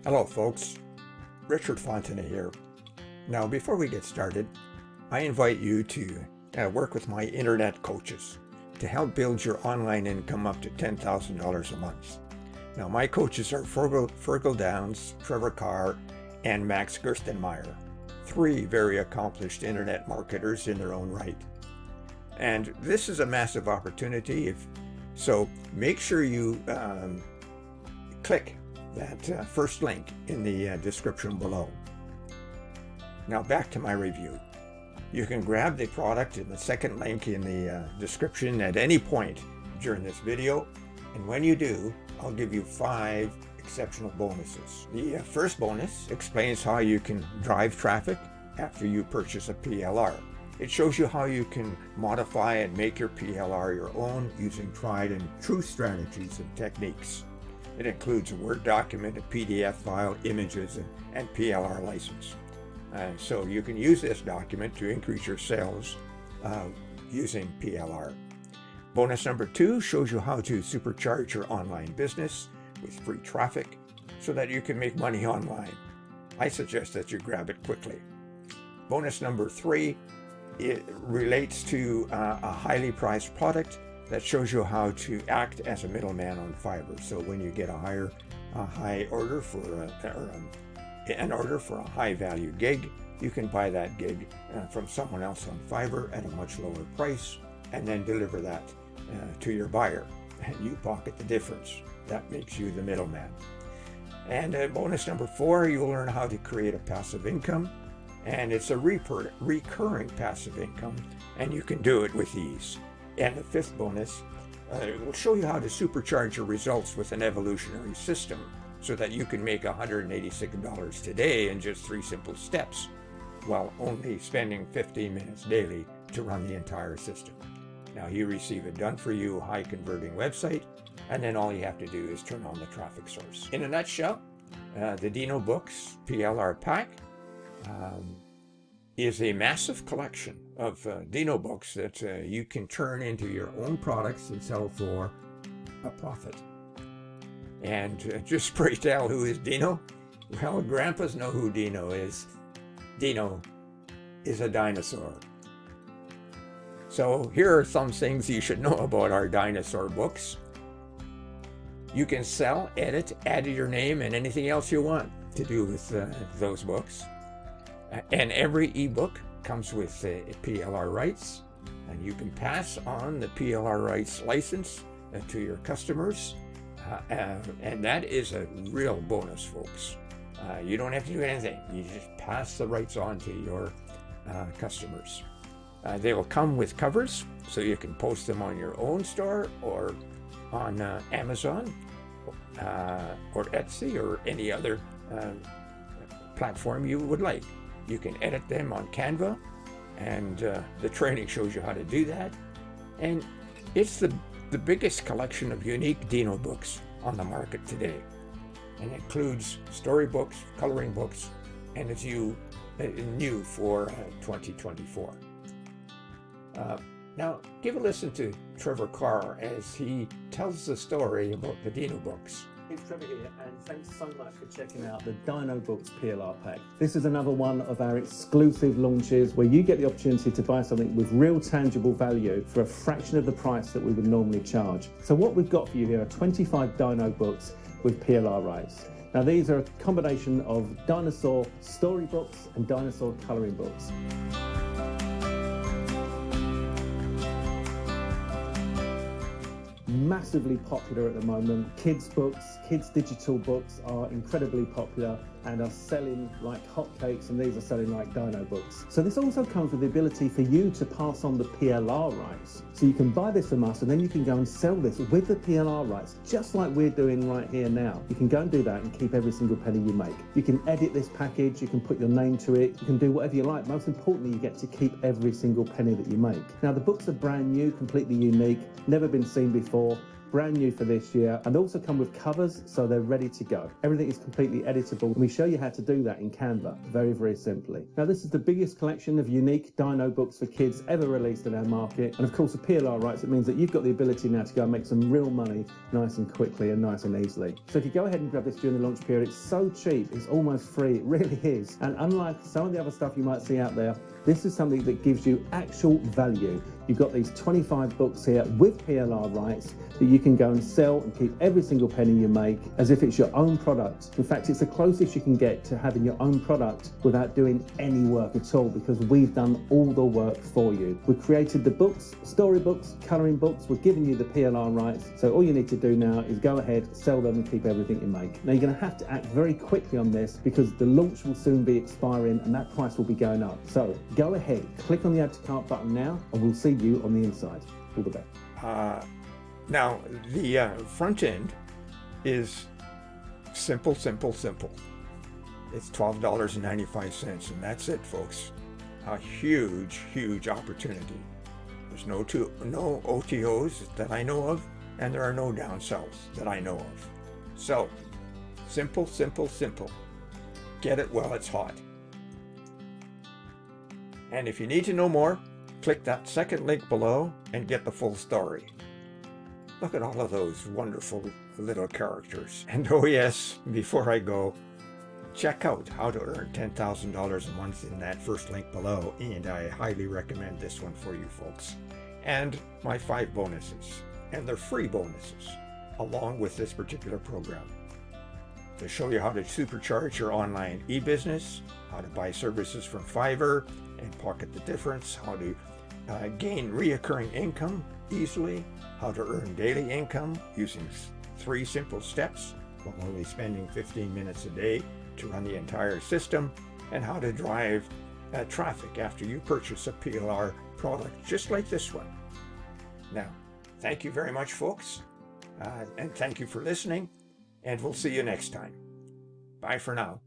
Hello folks, Richard Fontenay here. Now before we get started, I invite you to work with my internet coaches to help build your online income up to $10,000 a month. Now my coaches are Fergal Downs, Trevor Carr, and Max Gerstenmaier, three very accomplished internet marketers in their own right. And this is a massive opportunity, so make sure you click that first link in the description below. Now back to my review. You can grab the product in the second link in the description at any point during this video, and when you do, I'll give you 5 exceptional bonuses. The first bonus explains how you can drive traffic after you purchase a PLR. It shows you how you can modify and make your PLR your own using tried and true strategies and techniques. It includes a Word document, a PDF file, images, and PLR license. So you can use this document to increase your sales using PLR. Bonus number 2 shows you how to supercharge your online business with free traffic so that you can make money online. I suggest that you grab it quickly. Bonus number 3, it relates to a highly priced product that shows you how to act as a middleman on Fiverr. So when you get an order for a high value gig, you can buy that gig from someone else on Fiverr at a much lower price and then deliver that to your buyer, and you pocket the difference. That makes you the middleman. And bonus number 4, you'll learn how to create a passive income, and it's a recurring passive income, and you can do it with ease. And the 5th bonus will show you how to supercharge your results with an evolutionary system so that you can make $186 today in just 3 simple steps, while only spending 15 minutes daily to run the entire system. Now you receive a done-for-you, high-converting website, and then all you have to do is turn on the traffic source. In a nutshell, the Dino Books PLR pack is a massive collection of Dino books that you can turn into your own products and sell for a profit. And just pray tell, who is Dino? Well, grandpas know who Dino is. Dino is a dinosaur. So here are some things you should know about our dinosaur books. You can sell, edit, add your name, and anything else you want to do with those books. And every ebook comes with PLR rights, and you can pass on the PLR rights license to your customers, and that is a real bonus, folks. You don't have to do anything. You just pass the rights on to your customers. They will come with covers, so you can post them on your own store or on Amazon or Etsy or any other platform you would like. You can edit them on Canva, and the training shows you how to do that. And it's the biggest collection of unique Dino books on the market today, and includes storybooks, coloring books, and it's new for 2024. Now, give a listen to Trevor Carr as he tells the story about the Dino books. It's Trevor here, and thanks so much for checking out the Dino Books PLR pack. This is another one of our exclusive launches where you get the opportunity to buy something with real tangible value for a fraction of the price that we would normally charge. So what we've got for you here are 25 Dino books with PLR rights. Now these are a combination of dinosaur storybooks and dinosaur colouring books. Massively popular at the moment. Kids books, kids digital books are incredibly popular and are selling like hotcakes, and these are selling like Dino books. So this also comes with the ability for you to pass on the PLR rights. So you can buy this from us and then you can go and sell this with the PLR rights, just like we're doing right here now. You can go and do that and keep every single penny you make. You can edit this package, you can put your name to it, you can do whatever you like. Most importantly, you get to keep every single penny that you make. Now the books are brand new, completely unique, never been seen before. brand new for this year, and also come with covers so they're ready to go. Everything is completely editable, and we show you how to do that in Canva very, very simply. Now, this is the biggest collection of unique Dino books for kids ever released in our market, and of course the PLR rights, it means that you've got the ability now to go and make some real money nice and quickly and nice and easily. So if you go ahead and grab this during the launch period, it's so cheap, it's almost free, it really is. And unlike some of the other stuff you might see out there, this is something that gives you actual value. You've got these 25 books here with PLR rights that you can go and sell and keep every single penny you make as if it's your own product. In fact, it's the closest you can get to having your own product without doing any work at all, because we've done all the work for you. We've created the books, storybooks, colouring books, we're giving you the PLR rights, so all you need to do now is go ahead, sell them and keep everything you make. Now, you're going to have to act very quickly on this because the launch will soon be expiring and that price will be going up. So go ahead, click on the add to cart button now, and we'll see you on the inside. All the best. Now, the front end is simple. It's $12.95, and that's it, folks. A huge, huge opportunity. There's no OTOs that I know of, and there are no downsells that I know of. So, simple. Get it while it's hot. And if you need to know more, click that second link below and get the full story. Look at all of those wonderful little characters. And oh yes, before I go, check out how to earn $10,000 a month in that first link below, and I highly recommend this one for you folks. And my 5 bonuses, and they're free bonuses, along with this particular program. To show you how to supercharge your online e-business, how to buy services from Fiverr and pocket the difference, how to gain reoccurring income easily, how to earn daily income using 3 simple steps while only spending 15 minutes a day to run the entire system, and how to drive traffic after you purchase a PLR product just like this one. Now, thank you very much, folks, and thank you for listening, and we'll see you next time. Bye for now.